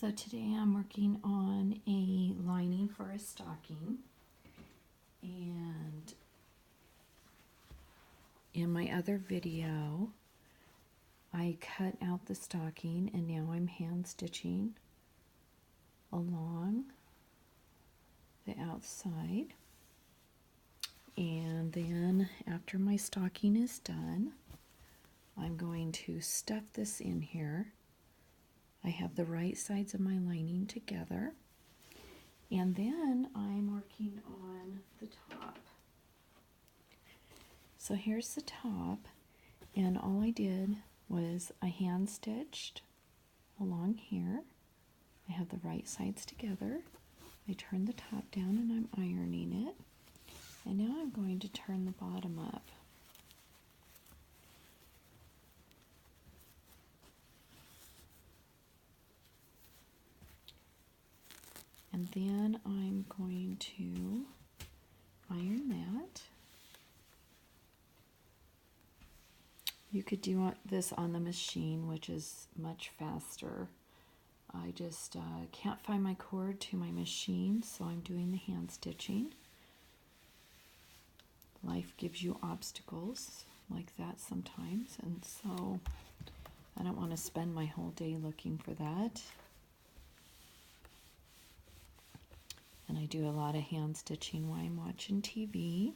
So today I'm working on a lining for a stocking, and in my other video I cut out the stocking and now I'm hand stitching along the outside. And then after my stocking is done, I'm going to stuff this in here. I have the right sides of my lining together, and then I'm working on the top. So here's the top, and all I did was I hand stitched along here. I have the right sides together. I turned the top down and I'm ironing it. And now I'm going to turn the bottom up. And then I'm going to iron that. You could do this on the machine, which is much faster. I just can't find my cord to my machine, so I'm doing the hand stitching. Life gives you obstacles like that sometimes, and so I don't want to spend my whole day looking for that. And I do a lot of hand stitching while I'm watching TV.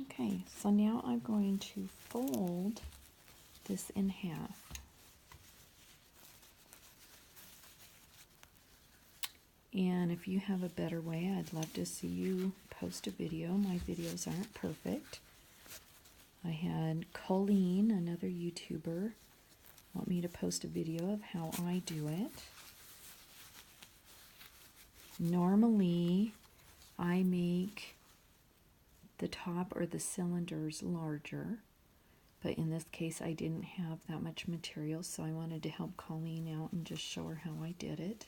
Okay, so now I'm going to fold this in half. And if you have a better way, I'd love to see you post a video. My videos aren't perfect. I had Colleen, another YouTuber, want me to post a video of how I do it. Normally, I make the top or the cylinders larger, but in this case I didn't have that much material, so I wanted to help Colleen out and just show her how I did it.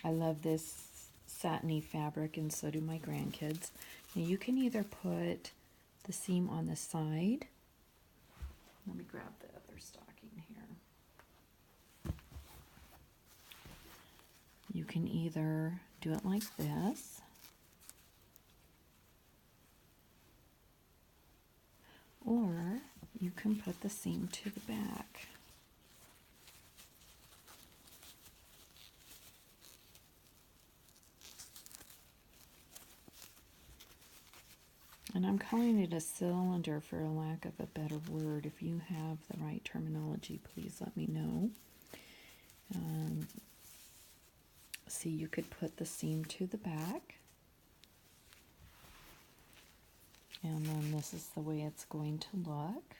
I love this satiny fabric, and so do my grandkids. Now you can either put the seam on the side. Let me grab the other stocking here. You can either do it like this, or you can put the seam to the back. And I'm calling it a cylinder for a lack of a better word. If you have the right terminology, please let me know. See, you could put the seam to the back. And then this is the way it's going to look.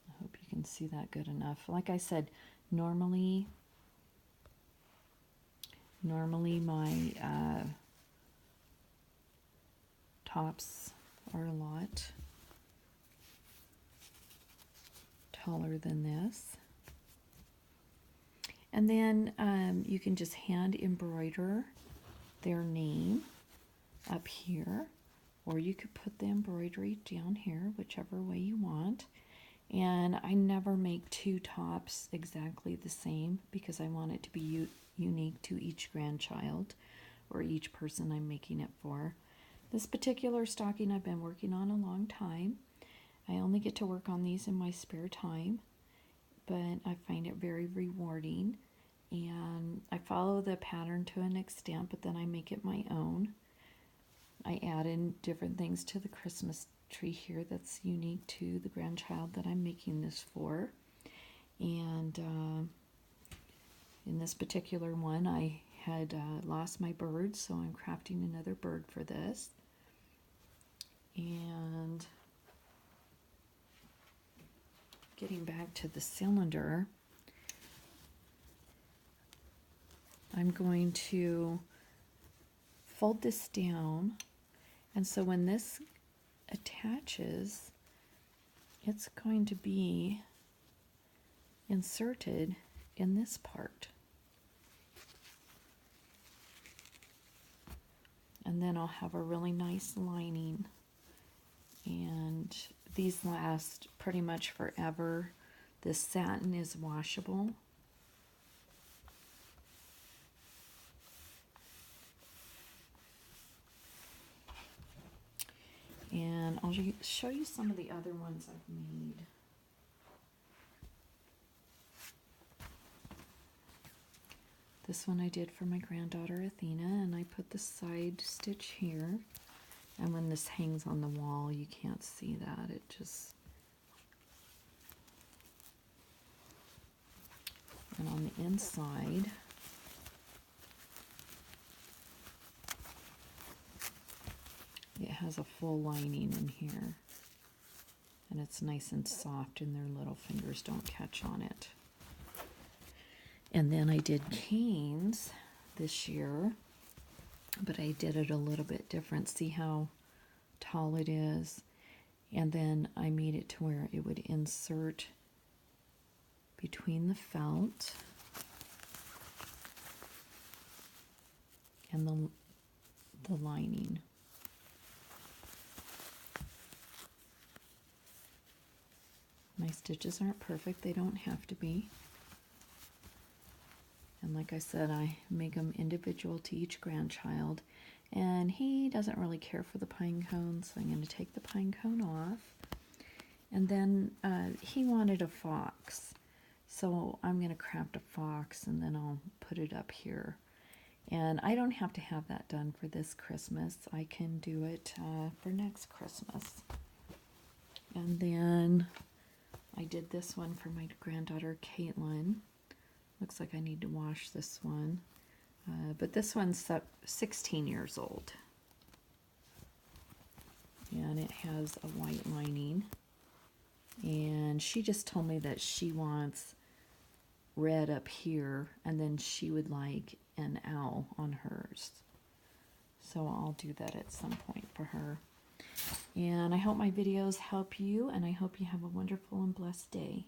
I hope you can see that good enough. Like I said, normally my tops are a lot taller than this. And then you can just hand embroider their name up here, or you could put the embroidery down here, whichever way you want. And I never make two tops exactly the same because I want it to be unique to each grandchild or each person I'm making it for. This particular stocking I've been working on a long time. I only get to work on these in my spare time, but I find it very rewarding. And I follow the pattern to an extent, but then I make it my own. I add in different things to the Christmas tree here that's unique to the grandchild that I'm making this for. And in this particular one, I had lost my bird, so I'm crafting another bird for this. And getting back to the cylinder, I'm going to fold this down, and so when this attaches, it's going to be inserted in this part. And then I'll have a really nice lining. And these last pretty much forever. This satin is washable. And I'll show you some of the other ones I've made. This one I did for my granddaughter Athena, and I put the side stitch here. And when this hangs on the wall, you can't see that. It just... And on the inside, it has a full lining in here. And it's nice and soft, and their little fingers don't catch on it. And then I did canes this year, but I did it a little bit different. See how tall it is? And then I made it to where it would insert between the felt and the lining. My stitches aren't perfect. They don't have to be. And like I said, I make them individual to each grandchild. And he doesn't really care for the pine cones, so I'm going to take the pine cone off. And then he wanted a fox. So I'm going to craft a fox, and then I'll put it up here. And I don't have to have that done for this Christmas. I can do it for next Christmas. And then I did this one for my granddaughter Caitlin. Looks like I need to wash this one. But this one's 16 years old. And it has a white lining. And she just told me that she wants red up here, and then she would like an owl on hers. So I'll do that at some point for her. And I hope my videos help you, and I hope you have a wonderful and blessed day.